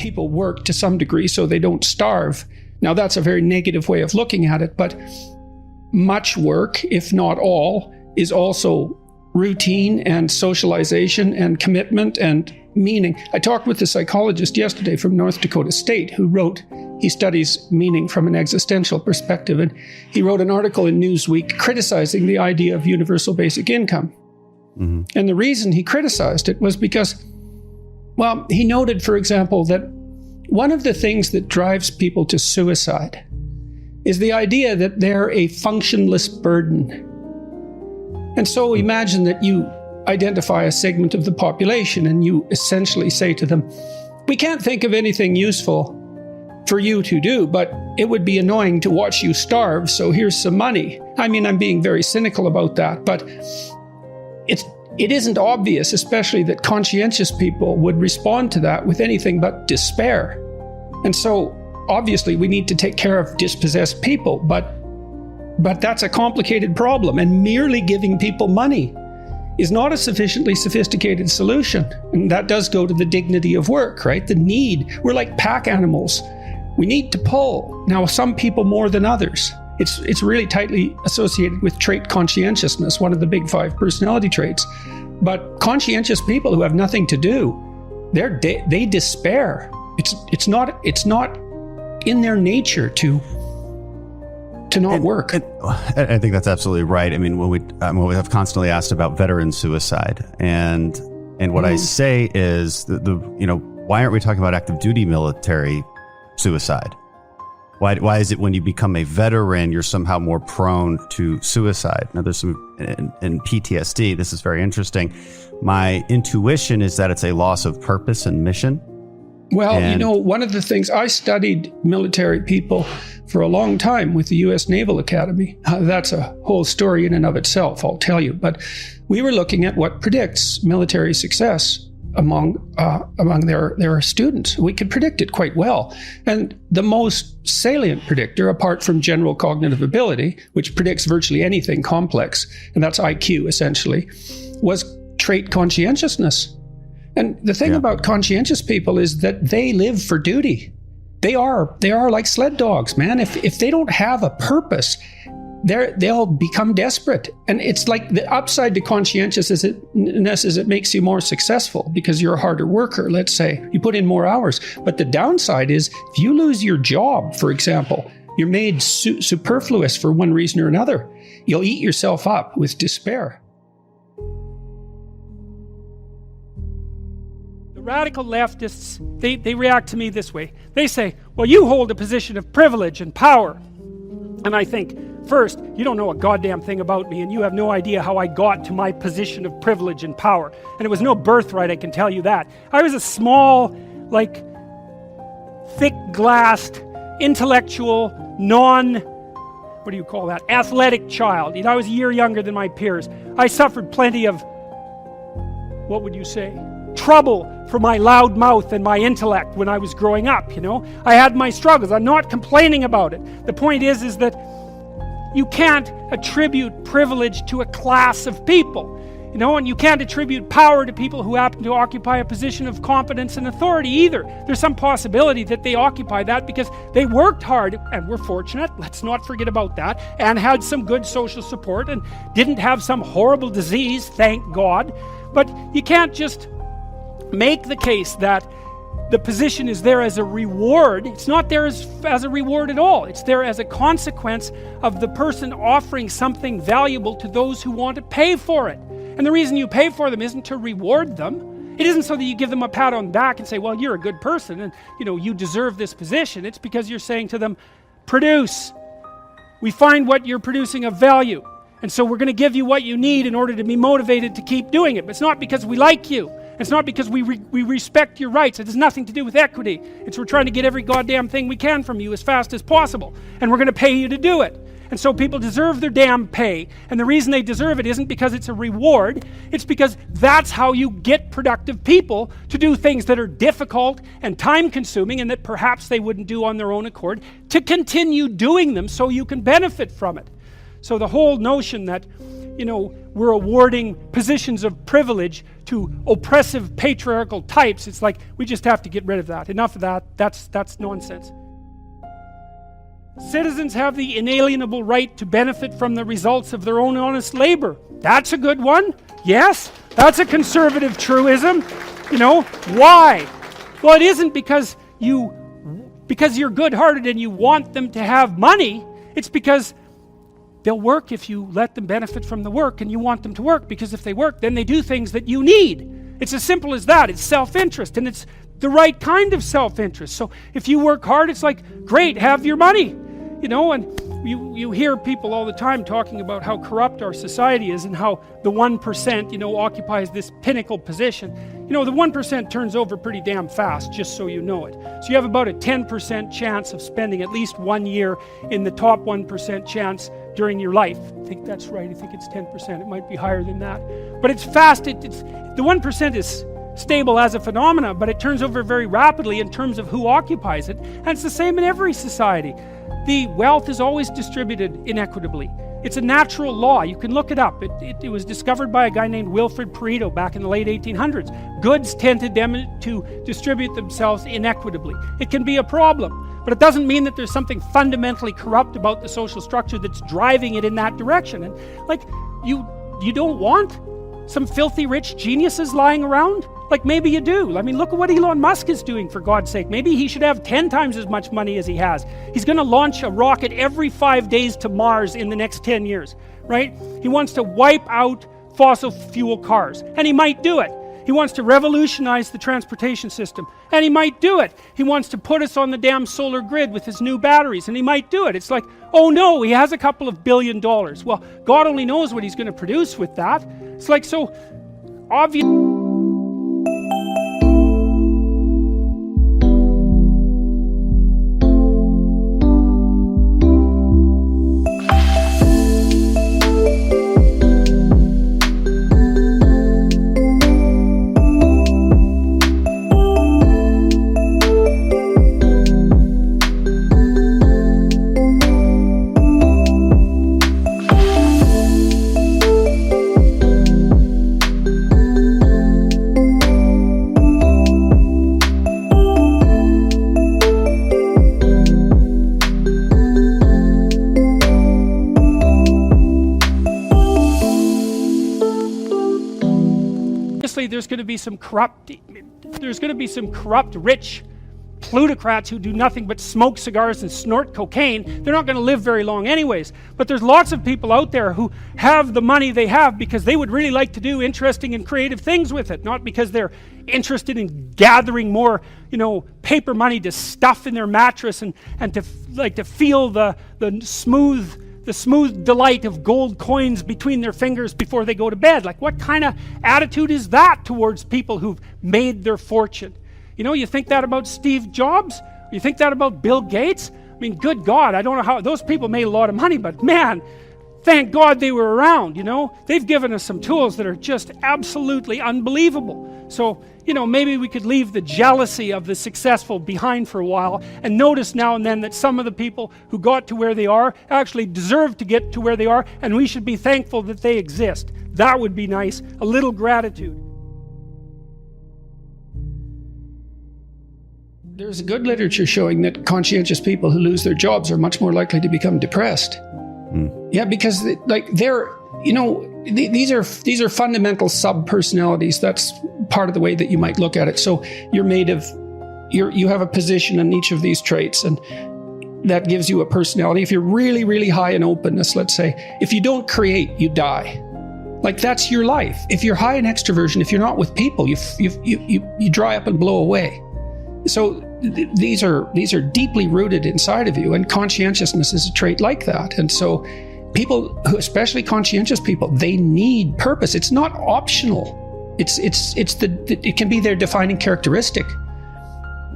people work to some degree so they don't starve. Now, that's a very negative way of looking at it, but much work, if not all, is also routine and socialization and commitment and meaning. I talked with a psychologist yesterday from North Dakota State who wrote, he studies meaning from an existential perspective, and he wrote an article in Newsweek criticizing the idea of universal basic income. Mm-hmm. And the reason he criticized it was because, well, he noted, for example, that one of the things that drives people to suicide is the idea that they're a functionless burden. And so imagine that you identify a segment of the population and you essentially say to them, we can't think of anything useful for you to do, but it would be annoying to watch you starve, so here's some money. I mean, I'm being very cynical about that, but it isn't obvious, especially that conscientious people would respond to that with anything but despair. And so obviously we need to take care of dispossessed people, but that's a complicated problem, and merely giving people money is not a sufficiently sophisticated solution. And that does go to the dignity of work, right? The need. We're like pack animals. We need to pull. Now, some people more than others. It's really tightly associated with trait conscientiousness, one of the big 5 personality traits. But conscientious people who have nothing to do, they despair. It's not in their nature to not work. I think that's absolutely right. I mean, when we have constantly asked about veteran suicide, and what I say is why aren't we talking about active duty military suicide? Why is it when you become a veteran, you're somehow more prone to suicide? Now, there's some in PTSD. This is very interesting. My intuition is that it's a loss of purpose and mission. Well, one of the things, I studied military people for a long time with the U.S. Naval Academy. That's a whole story in and of itself, I'll tell you. But we were looking at what predicts military success among their students. We could predict it quite well. And the most salient predictor, apart from general cognitive ability, which predicts virtually anything complex, and that's IQ essentially, was trait conscientiousness. And the thing about conscientious people is that they live for duty. They are like sled dogs, man. If they don't have a purpose, they'll become desperate. And it's like the upside to conscientiousness is it makes you more successful because you're a harder worker, let's say. You put in more hours. But the downside is if you lose your job, for example, you're made superfluous for one reason or another. You'll eat yourself up with despair. Radical leftists, they react to me this way. They say, well, you hold a position of privilege and power. And I think, first, you don't know a goddamn thing about me, and you have no idea how I got to my position of privilege and power. And it was no birthright, I can tell you that. I was a small, thick-glassed, intellectual, athletic child. I was a year younger than my peers. I suffered plenty of, trouble for my loud mouth and my intellect when I was growing up, I had my struggles. I'm not complaining about it. The point is that you can't attribute privilege to a class of people, and you can't attribute power to people who happen to occupy a position of competence and authority either. There's some possibility that they occupy that because they worked hard and were fortunate, let's not forget about that, and had some good social support and didn't have some horrible disease, thank God. But you can't just make the case that the position is there as a reward. It's not there as a reward at all. It's there as a consequence of the person offering something valuable to those who want to pay for it. And the reason you pay for them isn't to reward them. It isn't so that you give them a pat on the back and say, well, you're a good person and you deserve this position. It's because you're saying to them, produce. We find what you're producing of value. And so we're going to give you what you need in order to be motivated to keep doing it. But it's not because we like you. It's not because we respect your rights. It has nothing to do with equity. It's we're trying to get every goddamn thing we can from you as fast as possible. And we're going to pay you to do it. And so people deserve their damn pay. And the reason they deserve it isn't because it's a reward. It's because that's how you get productive people to do things that are difficult and time-consuming and that perhaps they wouldn't do on their own accord, to continue doing them so you can benefit from it. So the whole notion that we're awarding positions of privilege to oppressive patriarchal types. It's like we just have to get rid of that. Enough of that. That's nonsense. Citizens have the inalienable right to benefit from the results of their own honest labor. That's a good one. Yes, that's a conservative truism. Why? Well, it isn't because you're good-hearted and you want them to have money. It's because they'll work if you let them benefit from the work, and you want them to work because if they work, then they do things that you need. It's as simple as that. It's self-interest, and it's the right kind of self-interest. So if you work hard, it's like, great, have your money. And you hear people all the time talking about how corrupt our society is and how the 1%, occupies this pinnacle position. The 1% turns over pretty damn fast, just so you know it. So you have about a 10% chance of spending at least 1 year in the top 1% chance during your life. I think that's right. I think it's 10%. It might be higher than that. But it's fast. The 1% is stable as a phenomena, but it turns over very rapidly in terms of who occupies it. And it's the same in every society. The wealth is always distributed inequitably. It's a natural law. You can look it up. It was discovered by a guy named Wilfred Pareto back in the late 1800s. Goods tend to distribute themselves inequitably. It can be a problem, but it doesn't mean that there's something fundamentally corrupt about the social structure that's driving it in that direction. And you don't want some filthy rich geniuses lying around? Maybe you do. Look at what Elon Musk is doing, for God's sake. Maybe he should have 10 times as much money as he has. He's going to launch a rocket every 5 days to Mars in the next 10 years, right? He wants to wipe out fossil fuel cars, and he might do it. He wants to revolutionize the transportation system, and he might do it. He wants to put us on the damn solar grid with his new batteries, and he might do it. It's like, oh no, he has a couple of $1 billion. Well, God only knows what he's going to produce with that. It's like so obvious. There's going to be some corrupt rich plutocrats who do nothing but smoke cigars and snort cocaine. They're not going to live very long anyways. But there's lots of people out there who have the money they have because they would really like to do interesting and creative things with it, not because they're interested in gathering more, paper money to stuff in their mattress and to feel the smooth delight of gold coins between their fingers before they go to bed. What kind of attitude is that towards people who've made their fortune? You think that about Steve Jobs? You think that about Bill Gates? Good God, I don't know how those people made a lot of money, but man, thank God they were around. They've given us some tools that are just absolutely unbelievable. So, maybe we could leave the jealousy of the successful behind for a while and notice now and then that some of the people who got to where they are actually deserve to get to where they are, and we should be thankful that they exist. That would be nice. A little gratitude. There's good literature showing that conscientious people who lose their jobs are much more likely to become depressed. Yeah, because these are fundamental sub-personalities. That's part of the way that you might look at it. So you have a position in each of these traits, and that gives you a personality. If you're really, really high in openness, let's say, if you don't create, you die. That's your life. If you're high in extroversion, if you're not with people, you dry up and blow away. So these are deeply rooted inside of you, and conscientiousness is a trait like that. And so people who, especially conscientious people, they need purpose. It's not optional. It can be their defining characteristic.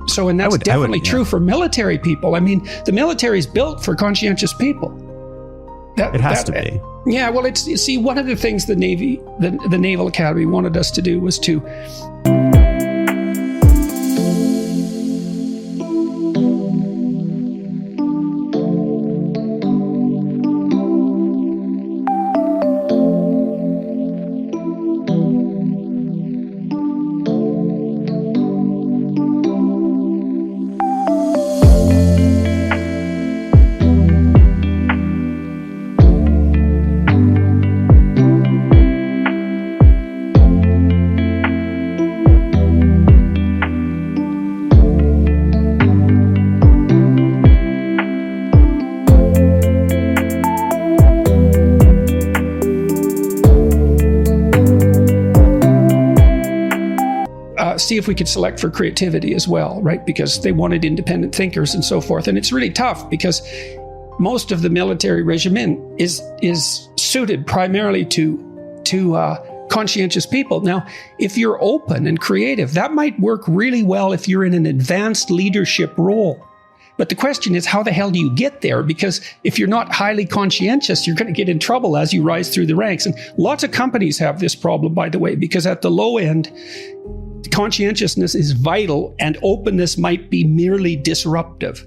So, and that's definitely true for military people. The military is built for conscientious people. It has to be. Yeah, well, one of the things the Navy, the Naval Academy wanted us to do was to see if we could select for creativity as well, right? Because they wanted independent thinkers and so forth. And it's really tough because most of the military regimen is suited primarily to conscientious people. Now, if you're open and creative, that might work really well if you're in an advanced leadership role. But the question is, how the hell do you get there? Because if you're not highly conscientious, you're going to get in trouble as you rise through the ranks. And lots of companies have this problem, by the way, because at the low end, conscientiousness is vital and openness might be merely disruptive.